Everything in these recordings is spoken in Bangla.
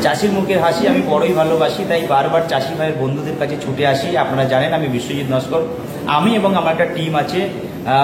চাষির মুখের হাসি আমি বড়ই ভালোবাসি, তাই বারবার চাষি ভাইয়ের বন্ধুদের কাছে ছুটে আসি। আপনারা জানেন আমি বিশ্বজিৎ নস্কর, আমি এবং আমার একটা টিম আছে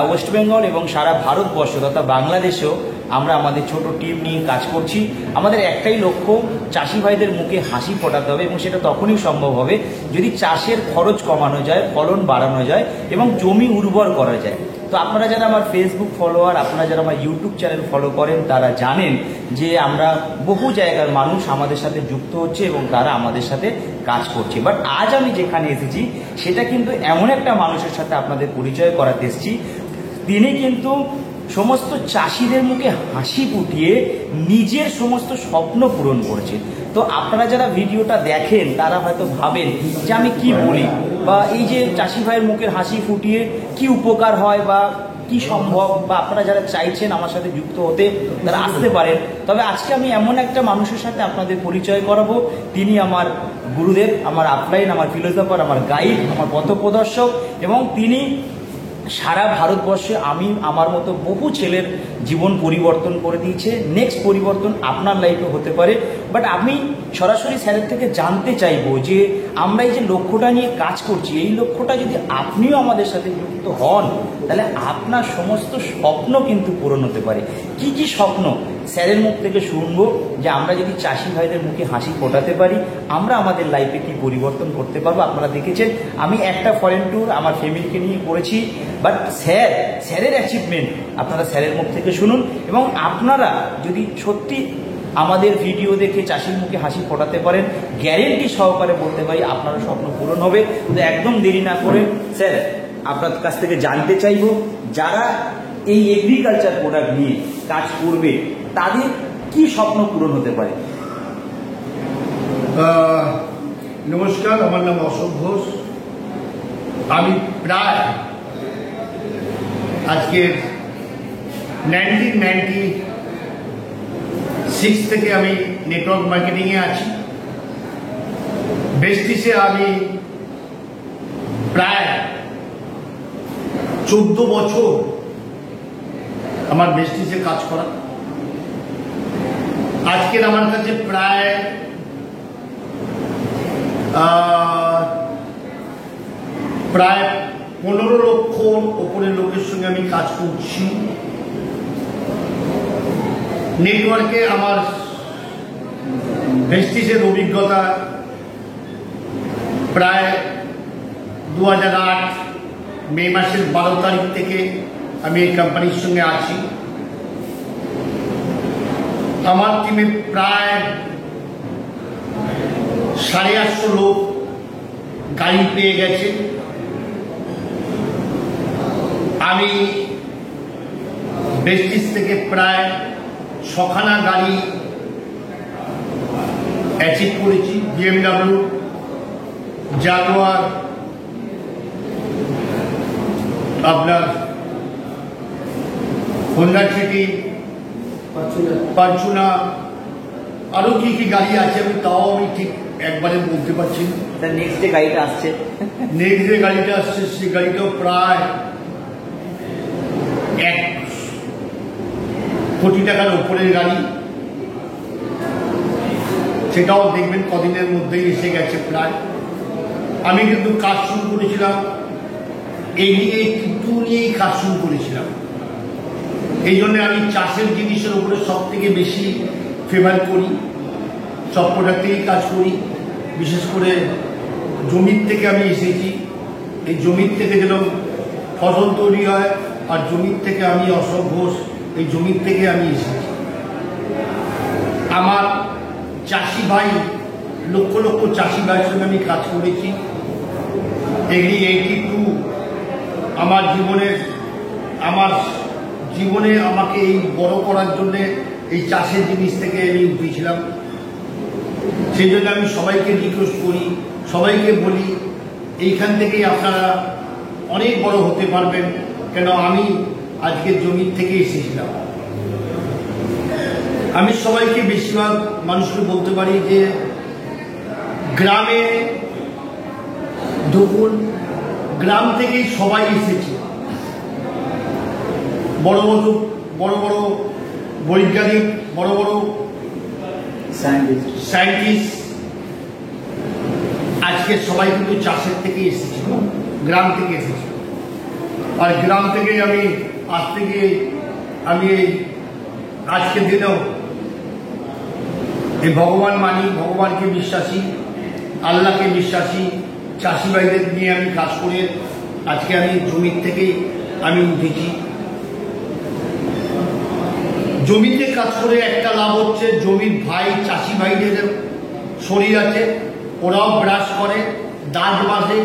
ওয়েস্ট বেঙ্গল এবং সারা ভারতবর্ষ তথা বাংলাদেশেও আমরা আমাদের ছোট টিম নিয়ে কাজ করছি। আমাদের একটাই লক্ষ্য, চাষি ভাইদের মুখে হাসি ফোটাতে হবে এবং সেটা তখনই সম্ভব হবে যদি চাষের খরচ কমানো যায়, ফলন বাড়ানো যায় এবং জমি উর্বর করা যায়। তো আপনারা যারা আমার ফেসবুক ফলোয়ার, আপনারা যারা আমার ইউটিউব চ্যানেল ফলো করেন তারা জানেন যে আমরা বহু জায়গার মানুষ আমাদের সাথে যুক্ত হচ্ছে এবং তারা আমাদের সাথে কাজ করছে। বাট আজ আমি যেখানে এসেছি সেটা কিন্তু এমন একটা মানুষের সাথে আপনাদের পরিচয় করাতে এসেছি, তিনি কিন্তু সমস্ত চাষিদের মুখে হাসি ফুটিয়ে নিজের সমস্ত স্বপ্ন পূরণ করেছে। তো আপনারা যারা ভিডিওটা দেখেন তারা হয়তো ভাবেন যে আমি কি বলি, বা এই যে চাষি ভাইয়ের মুখের হাসি ফুটিয়ে কি উপকার হয় বা কি সম্ভব, বা আপনারা যারা চাইছেন আমার সাথে যুক্ত হতে তারা আসতে পারেন। তবে আজকে আমি এমন একটা মানুষের সাথে আপনাদের পরিচয় করাবো, তিনি আমার গুরুদেব, আমার আপলাইন, আমার ফিলোসফার, আমার গাইড, আমার পথপ্রদর্শক এবং তিনি সারা ভারতবর্ষে আমি আমার মতো বহু ছেলের জীবন পরিবর্তন করে দিয়েছে। নেক্সট পরিবর্তন আপনার লাইফে হতে পারে। বাট আমি সরাসরি স্যারের থেকে জানতে চাইবো যে আমরা এই যে লক্ষ্যটা নিয়ে কাজ করছি, এই লক্ষ্যটা যদি আপনিও আমাদের সাথে যুক্ত হন তাহলে আপনার সমস্ত স্বপ্ন কিন্তু পূরণ হতে পারে। কি কি স্বপ্ন স্যারের মুখ থেকে শুনবো, যে আমরা যদি চাষি ভাইদের মুখে হাসি ফোটাতে পারি আমরা আমাদের লাইফে কি পরিবর্তন করতে পারবো। আপনারা দেখেছেন আমি একটা ফরেন ট্যুর আমার ফ্যামিলিকে নিয়ে করেছি, বাট স্যারের অ্যাচিভমেন্ট আপনারা স্যারের মুখ থেকে শুনুন এবং আপনারা যদি সত্যি আমাদের ভিডিও দেখে চাষির মুখে হাসি ফোটাতে পারেন, গ্যারেন্টি সহকারে বলতে পারি আপনার স্বপ্ন পূরণ হবে। তো একদম দেরি না করে স্যার আপনার কাছ থেকে জানতে চাইবো, যারা এই এগ্রিকালচার প্রোডাক্ট নিয়ে কাজ করবে তাদের কি স্বপ্ন পূরণ হতে পারে। নমস্কার, আমার নাম অশোক ঘোষ। আমি প্রায় আজকের 1996 থেকে আমি নেটওয়ার্ক মার্কেটিংয়ে আছি। বেস্টিসে আমি প্রায় 14 বছর আমার বেস্টিসে কাজ করা। আজকের আমার কাছে প্রায় 15 লক্ষ ওপরের লোকের সঙ্গে আমি কাজ করছি। নেটওয়ার্কে আমার বেস্টিসের অভিজ্ঞতা প্রায় 2008 মে মাসের 12 তারিখ থেকে আমি এই কোম্পানির সঙ্গে আছি। আমার টিমে প্রায় 850 লোক গাড়ি পেয়ে গেছে। আমি বেস্টিস থেকে প্রায় 6খানা গাড়ি অ্যাচিভ করেছি। BMW, জাগুয়ার, আপনার হোন্ডা সিটি, ফরচুনা, আরো কি কি গাড়ি আছে আমি ঠিক একবারে বলতে পারছি না। নেক্সট যে গাড়িটা আসছে সেই গাড়িটাও প্রায় 1 কোটি টাকার উপরের গাড়ি। সেটাও দেখবেন কদিনের মধ্যেই এসে গেছে প্রায়। আমি কিন্তু কাজ শুরু করেছিলাম নিয়েই কাজ শুরু করেছিলাম। এই জন্য আমি চাষের জিনিসের উপরে সব থেকে বেশি ফেভার করি, সব প্রোডাক্টেই কাজ করি। বিশেষ করে জমির থেকে আমি এসেছি, এই জমির থেকে যেরকম ফসল তৈরি হয়, আর জমির থেকে আমি অশোক ঘোষ, এই জমির থেকে আমি এসেছি। আমার চাষি ভাই, লক্ষ লক্ষ চাষি ভাইয়ের সঙ্গে আমি কাজ করেছি। এগ্রি 82 আমার জীবনে আমাকে এই বড় করার জন্য এই চাষের জিনিস থেকে আমি উঠেছিলাম। সেই জন্য আমি সবাইকে রিকোয়েস্ট করি, সবাইকে বলি এইখান থেকেই আপনারা অনেক বড় হতে পারবেন। কেন আমি আজকের জমির থেকে এসেছিলাম। আমি সবাইকে, বেশিরভাগ মানুষকে বলতে পারি যে গ্রামে দেখুন, গ্রাম থেকেই সবাই এসেছে। বড় বড় বৈজ্ঞানিক, বড় বড় সায়েন্টিস্ট আজকে সবাই কিন্তু চাষের থেকে এসেছিল, গ্রাম থেকে এসেছিল। আর গ্রাম থেকে আমি আজ থেকে আমি আজকের দিনেও এই ভগবান মানি, ভগবানকে বিশ্বাসী, আল্লাহকে বিশ্বাসী, চাষি ভাইদের নিয়ে আমি কাজ করে আজকে আমি জমির থেকে আমি উঠেছি। জমিতে কাজ করে একটা লাভ হচ্ছে, জমির ভাই চাষি ভাইদের শরীর আছে, ওরাও ব্রাশ করে, দাঁত মাজে,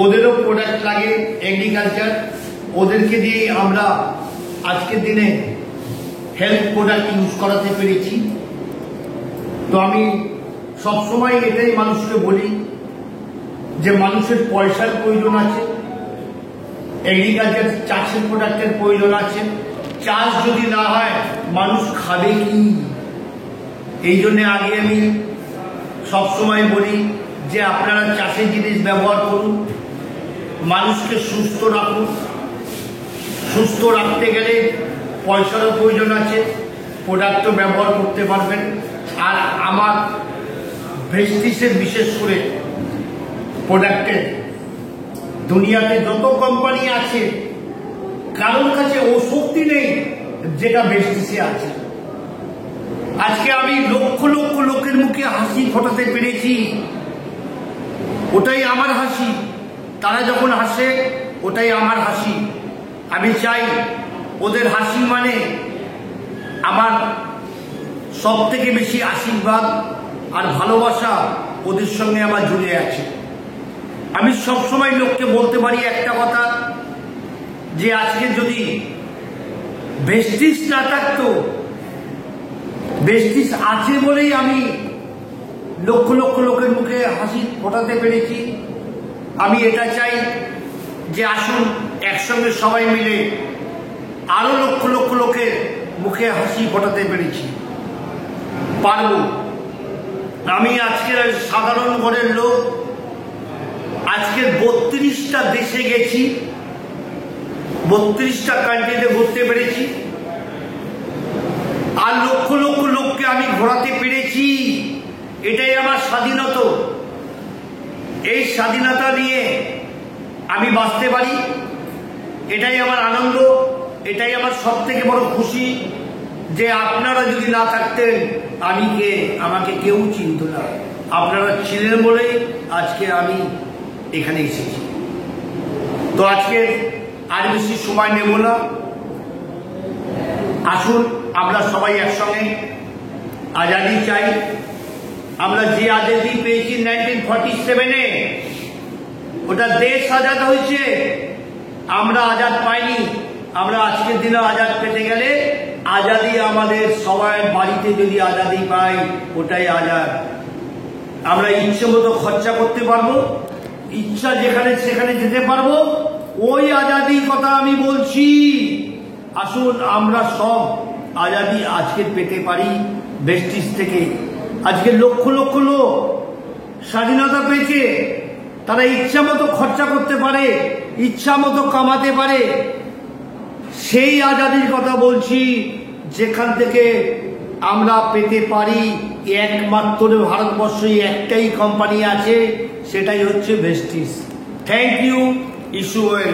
ওদেরও প্রোডাক্ট লাগে এগ্রিকালচার, ওদেরকে দিয়ে আমরা আজকের দিনে হেলথ প্রোডাক্ট ইউজ করাতে পেরেছি। তো আমি সবসময় এটাই মানুষকে বলি যে মানুষের পয়সার প্রয়োজন আছে, এগ্রিকালচার চাষের প্রোডাক্টের প্রয়োজন আছে। চাষ যদি না হয় মানুষ খাবে কি? এই জন্য আগে আমি সবসময় বলি যে আপনারা চাষের জিনিস ব্যবহার করুন, মানুষকে সুস্থ রাখুন। সুস্থ রাখতে গেলে পয়সারও প্রয়োজন আছে, প্রোডাক্টও ব্যবহার করতে পারবেন। আর আমার ভেস্টিসের বিশেষ করে প্রোডাক্টের দুনিয়াতে যত কোম্পানি আছে কারোর কাছে ও শক্তি নেই যেটা ভেস্টিসে আছে। আজকে আমি লক্ষ লক্ষ লোকের মুখে হাসি ফোটাতে পেরেছি, ওটাই আমার হাসি। তারা যখন হাসে ওটাই আমার হাসি। আমি চাই ওদের হাসি মানে আমার সব থেকে বেশি আশীর্বাদ আর ভালোবাসা ওদের সঙ্গে আমার জুড়ে আছে। আমি সবসময় লোককে বলতে পারি একটা কথা, যে আজকে যদি ভেস্টিস না থাকতো, ভেস্টিস আছে বলেই আমি লক্ষ লক্ষ লোকের মুখে হাসি ফোটাতে পেরেছি। আমি এটা চাই যে আসুন একসঙ্গে সবাই মিলে আরো লক্ষ লক্ষ লোকের মুখে হাসি ফোটাতে পেরেছি, পারবো। আমি আজকের সাধারণ ঘরের লোক, আজকের 32টা দেশে গেছি, 32টা কান্ট্রিতে ঘুরতে পেরেছি, আর লক্ষ লক্ষ লোককে আমি ঘোরাতে পেরেছি। এটাই আমার স্বাধীনতা। এই স্বাধীনতা নিয়ে আমি বাঁচতে পারি, এটাই আমার আনন্দ, এটাই আমার সব থেকে বড় খুশি। যে আপনারা যদি না থাকতেন আমি কে, আমাকে কেউ চিনত না। আপনারা ছিলেন বলেই আজকে আমি এখানে এসেছি। তো আজকে আর বেশি সময় নেব না, আসুন আমরা সবাই একসঙ্গে আজাদি চাই। আমরা যে আজাদি পেয়েছি 1947-এ, ওটা দেশ আজাদ হয়েছে, আমরা আজাদ পাইনি। আমরা আজকের দিনে আজাদ পেতে গেলে আজাদি আমাদের সবার বাড়িতে যদি আজাদি পাই ওটাই আজাদ। আমরা ইচ্ছে মতো খরচা করতে পারবো, ইচ্ছা যেখানে সেখানে যেতে পারবো, ওই আজাদির কথা আমি বলছি। আসুন আমরা সব আজাদি আজকে পেতে পারি ভেস্টিস থেকে। আজকে লক্ষ লক্ষ লোক স্বাধীনতা পেয়েছে, তারা ইচ্ছা মতো খরচা করতে পারে, ইচ্ছা মতো কামাতে পারে। সেই আজাদির কথা বলছি যেখান থেকে আমরা পেতে পারি। একমাত্র ভারতবর্ষে একটাই কোম্পানি আছে, সেটাই হচ্ছে Vestis. Thank you, issue well.